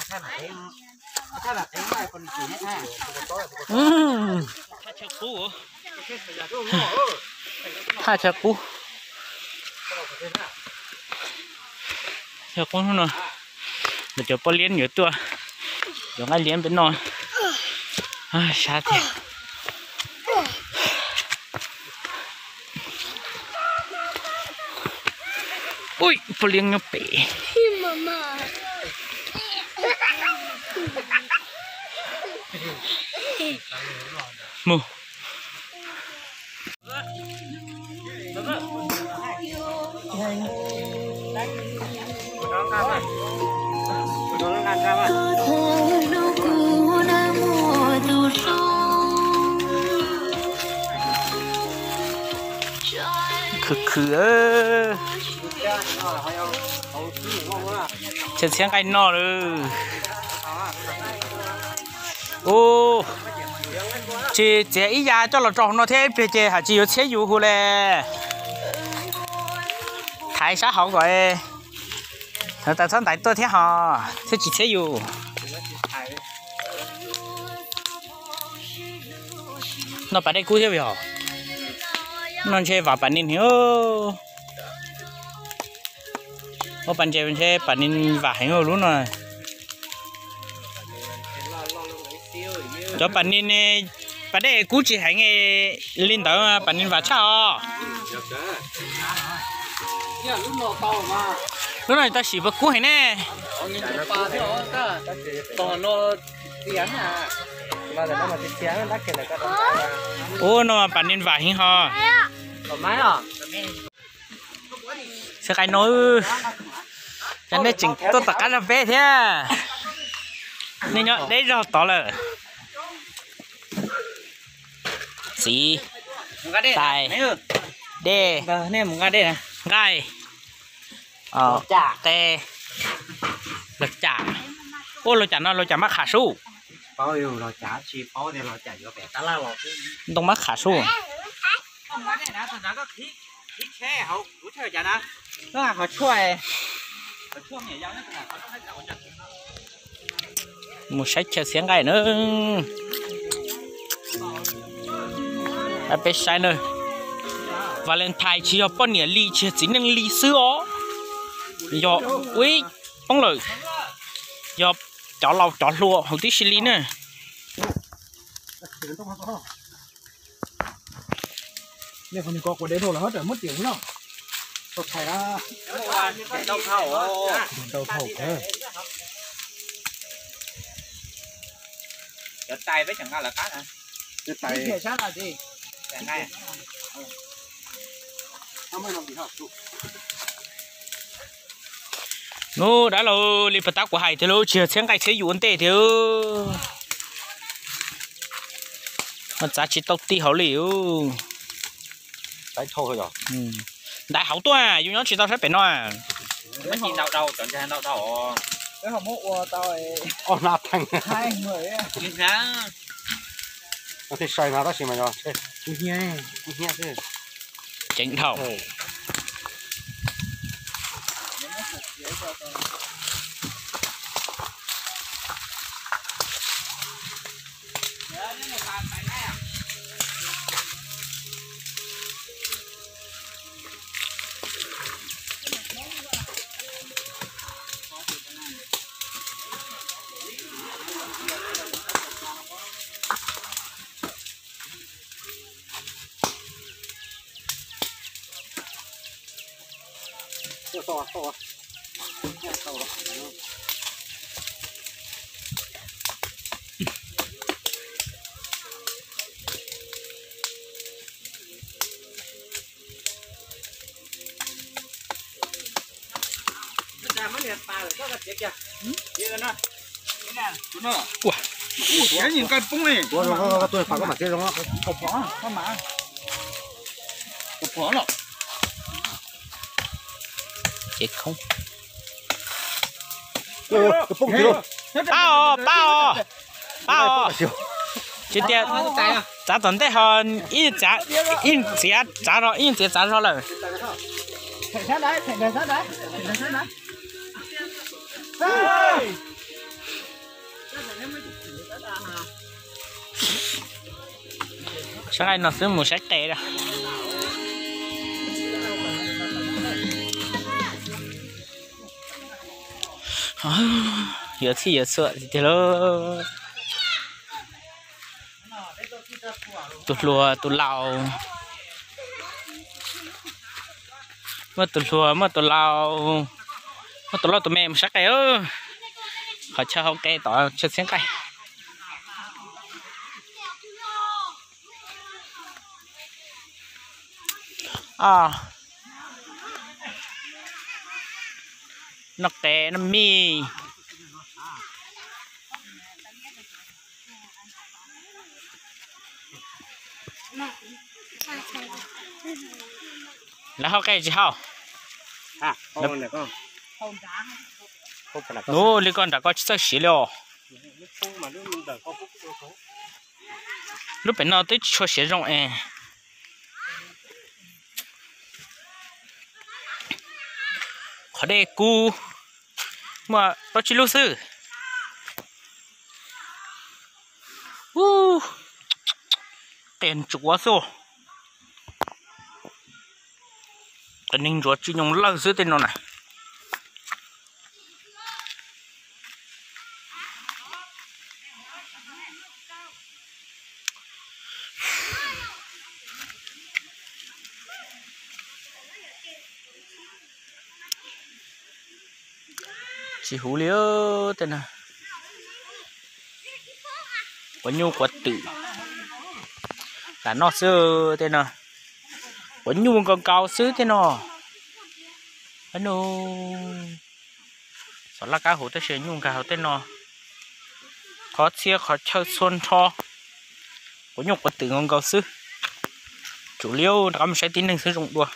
hai chợ cũ chợ cũ thôi nè để cho bao liên nhiều tua rồi ngay liên bên nồi xa thiệt ui bao liên nó bể mù khử chân sáng cái nọ rồi ô chị ý ra cho là tròn nó thế bây giờ hả chị có chế dụ hồ lệ thái xã họ gọi tại sao tại tôi thế họ thế chỉ chế dụ nó phải đây cú thế vậy nó chơi vào bản nên hiểu có bản chơi bản nên vào hành luôn rồi cho bản nên bản đây cú chỉ hành lên tới bản nên vào chào lúc này ta chỉ vào cú hành nè ô nó bản nên vào hành ho sẽ cái nói cho nên chỉnh tôi tất cả là bé thế nên nhớ đấy rồi tỏ là gì tài đê nè một cái đây nè gai tê lật chả ô lật chả mắc khả su bao nhiêu lật chả chỉ bao nhiêu lật chả có vẻ ta la lật đông mắc khả su nó họ chơi một sách chờ sáng ngày nữa à bé sai nữa Valentine chỉ có bao nhiêu ly chỉ chính là ly sữa do quý bóng lời do chó lau chó lụa hậu tí xí ly nữa nếu không có của đấy thôi là hết rồi mất tiền nữa tôi thấy là đầu thầu cái tay với chẳng qua là cá hả? cái tay cái sát là gì? Cái này. không ai làm gì hết. nó đã lâu li bắt tắc của hải thì lâu chưa xem cái chế dụ tệ thì mà giá trị tóc tí hảo liu tay thô thôi rồi đại hảo to à dùng nó chỉ tao thấy phải nói à mấy chị đau chọn cho đau đầu cái hộp mũ tao on nạp thành 2 người chính xác nó thì xoay nào đó xí mà rồi cú nhé thế chỉnh thầu to cái nhìn cái bung này tôi phải có mặt kia đó cột phỏ có mà cột phỏ rồi chết không cái bông kia luôn bao chỉ tiếc giá tuần đây hơn ít giá giá rồi ít giá rồi rồi thầy sát đấy sáng nay nóซื้อหมูsách tệ rồi giờ thì giờ sợ thì thế lo tụt lùa tụt lào mà tụt lùa mà tụt lào mà tụt lào tụt mẹ mà sắc cái ơ họ cho họ cây tỏ cho sáng cây à nó tè nó mi là họ cây gì hao à không này con nô liên quan đã có sức xí liệu lúc bên nào tới cho xí rong em khó đây cu mà nó chỉ lúc sư tiền chủ quá số tình hình ruột chỉ nhung lâu dưới tên nó này chỉ hú liêu tên nào có nhu quật tử cả nó sơ tên nào có nhu còn cao sứ tên nào anh sợ là cá hủ tới xe nhu cả hủ tên nào khó chia khó chơi xuân cho có nhu quật tử còn cao sứ chủ liêu nó sẽ tính năng sử dụng đùa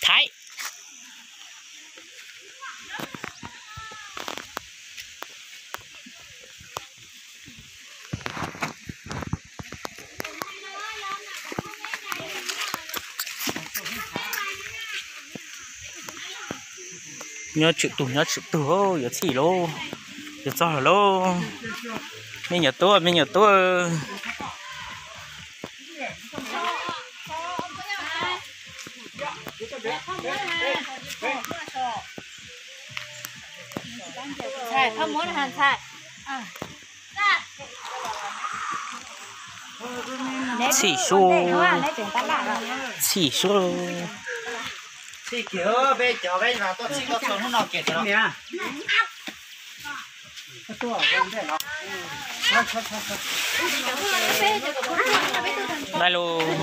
thái nhớ chữ tù ô giờ xỉ lô giờ cho hả lô mình nhớ tua không muốn hàn xài xỉ xô thì kiểu bây giờ bây giờ tôi chỉ có số nó nào kẹt đó nè đây luôn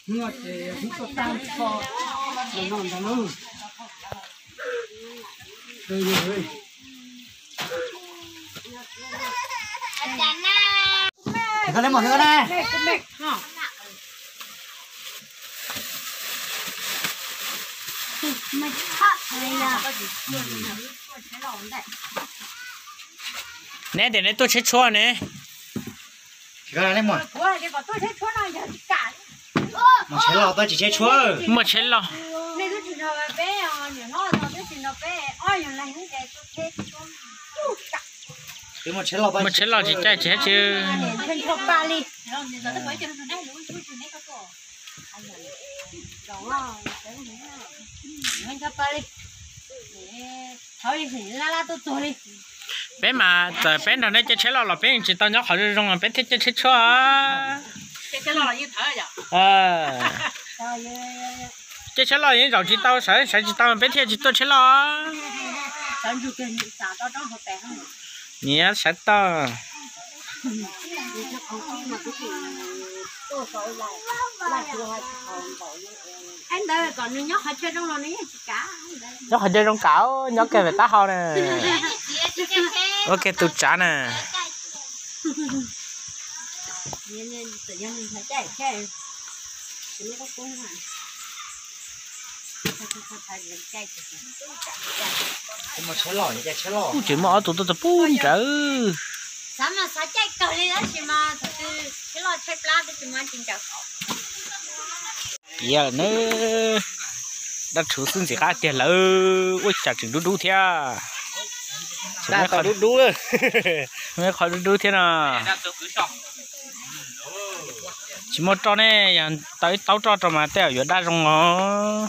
ngọt thì chúng tôi tăng cho để ngon cho nó rồi con lấy một cái này nè để tôi chết chua nè cái này một chế lò tôi chỉ chế chua mà chết lo cái một chế lò mà chết lo chỉ chạy chết chứ bé mà tại bé nào đấy chết lo là bé chỉ tao nhóc họ rồi rồi bé thích chết chua chết lo là như thế à chết lo như rồi chỉ tao sẽ chỉ tao bé thiệt chỉ tôi chết lo nhớ sẽ to anh đây còn nhóc hay chơi trong lò này chỉ cá nhóc hay chơi trong cảo nhóc kề về tá ho nè ok tụt trả nè nên tự nhiên mình phải chạy chạy thì mới có công hả mà chế lỏ như thế chế lỏ. Chỉ mà tụi tôi tập bún trở. Sao mà sao chạy cờ đi đó chứ mà cái lo chạy pla đó chứ mà chính chắc. Giờ nữa đã thử xin gì khác tiền lỡ, ôi chả chừng đu đu thế à. Đã khỏi đu đu rồi. Mấy khỏi đu đu thế nào. Chỉ một trò này tới tàu trò mà tèo vừa đa rong nó.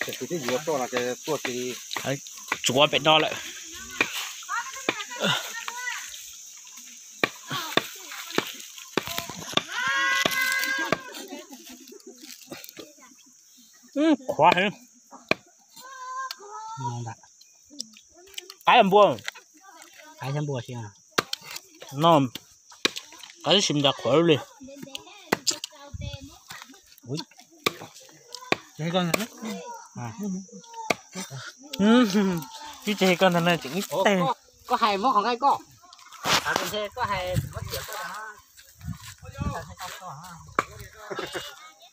Cái gì đó là cái tua thì chúa bị đo lại. Khóa hết. Cái làm buồn. Cái xem bùa xem à. Nó cái sim đã khỏe luôn. Ui. Đây con này. À. Chứ chơi con này chỉ ít tên. Có hai món còn ai có. À con xe có hai mất tiền có đó.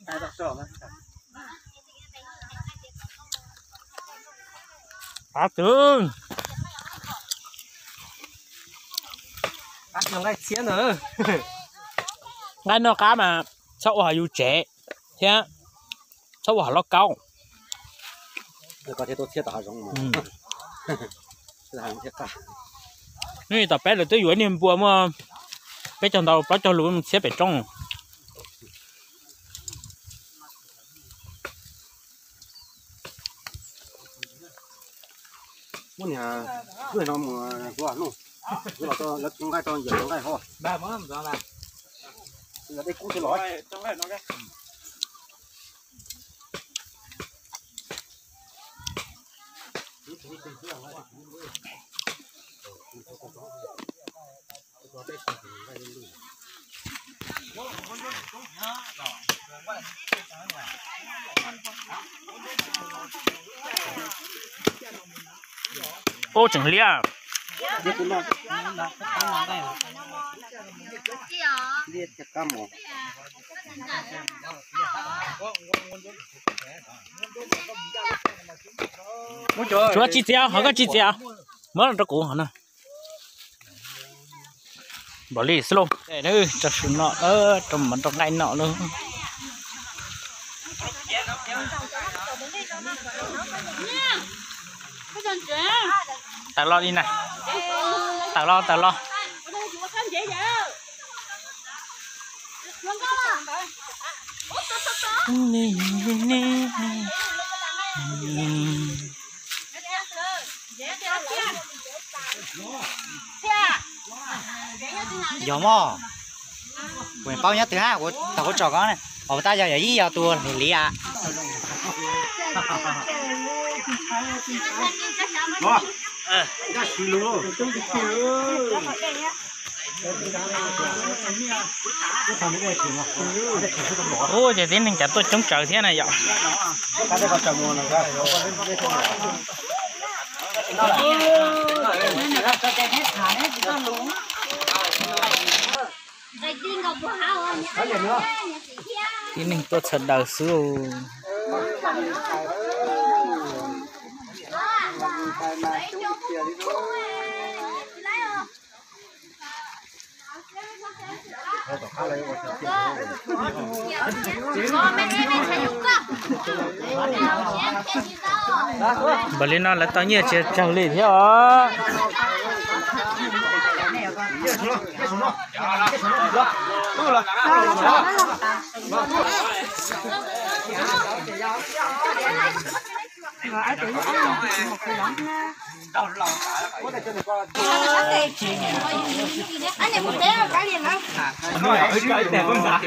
hai đọc sổ mà. Á tướng. Bắt nó ngay xía nữa. Ngay nó cá mà sao hòa yêu trẻ. Thế á. Sao hòa nó cao. Có thể tôi thiết tả giống mà. Là hàng thiết cả. Nên tập bé được tới dưới niềm bùa mà. Bé trong đầu bắt cho lúa mình xếp ở trong. Muốn nhà người nó mà qua luôn. Cứ là cho chúng cái cho nhiều cái thôi. Ba món làm sao làm? Là đây cũng chỉ nói. Trong cái nó cái. Ô chẳng lia. Liệt cái cam mỏ. Chúa chi tiêu, họ có chi tiêu. Mới là cho cụ hả nè. Bỏ lì slow. Để nữa, cho sự nọ trong mình trong ngay nọ luôn. Tao lo đi này. Tao lo. Giống mò. Quyền bao nhất thứ hai của tao có trò con này. Ở ta giờ ý giờ tua thì lý à. Ôi trời tiếng chả tôi chống trời thế này vậy. Tiếng mình tôi thật đầu xưa. Bởi vì nó là tao nhớ chưa chẳng lì thế hả? Anh này một té cái gì không? Cái đẹp không?